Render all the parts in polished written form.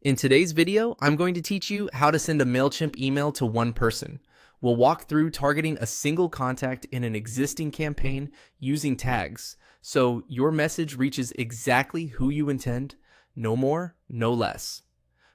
In today's video, I'm going to teach you how to send a Mailchimp email to one person. We'll walk through targeting a single contact in an existing campaign using tags, so your message reaches exactly who you intend, no more, no less.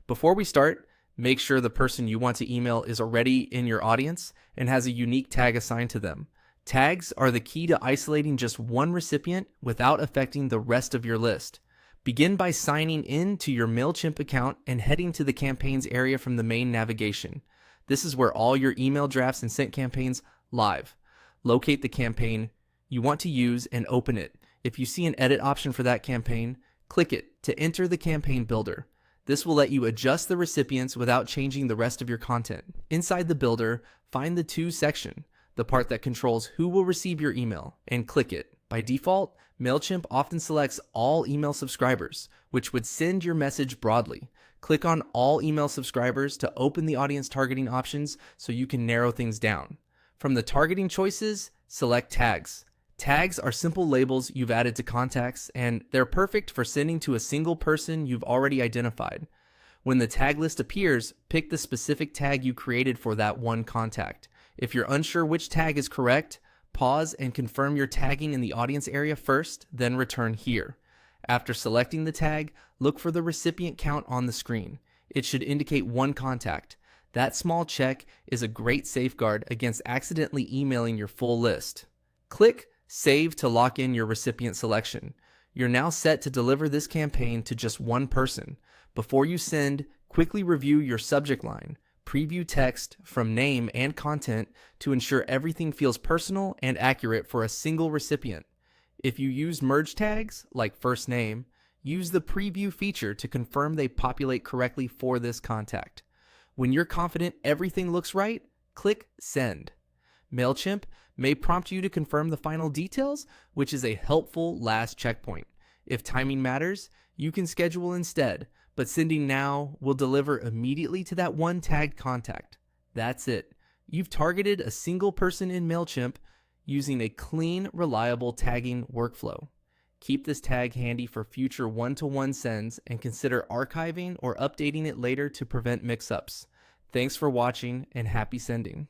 Before we start, make sure the person you want to email is already in your audience and has a unique tag assigned to them. Tags are the key to isolating just one recipient without affecting the rest of your list. Begin by signing in to your Mailchimp account and heading to the campaigns area from the main navigation. This is where all your email drafts and sent campaigns live. Locate the campaign you want to use and open it. If you see an edit option for that campaign, click it to enter the campaign builder. This will let you adjust the recipients without changing the rest of your content. Inside the builder, find the To section, the part that controls who will receive your email, and click it. By default, Mailchimp often selects all email subscribers, which would send your message broadly. Click on all email subscribers to open the audience targeting options so you can narrow things down. From the targeting choices, select tags. Tags are simple labels you've added to contacts, and they're perfect for sending to a single person you've already identified. When the tag list appears, pick the specific tag you created for that one contact. If you're unsure which tag is correct, pause and confirm your tagging in the audience area first, then return here. After selecting the tag, look for the recipient count on the screen. It should indicate one contact. That small check is a great safeguard against accidentally emailing your full list. Click Save to lock in your recipient selection. You're now set to deliver this campaign to just one person. Before you send, quickly review your subject line. Preview text from name and content to ensure everything feels personal and accurate for a single recipient. If you use merge tags, like first name, use the preview feature to confirm they populate correctly for this contact. When you're confident everything looks right, click Send. Mailchimp may prompt you to confirm the final details, which is a helpful last checkpoint. If timing matters, you can schedule instead, but sending now will deliver immediately to that one tagged contact. That's it. You've targeted a single person in Mailchimp using a clean, reliable tagging workflow. Keep this tag handy for future one-to-one sends and consider archiving or updating it later to prevent mix-ups. Thanks for watching and happy sending.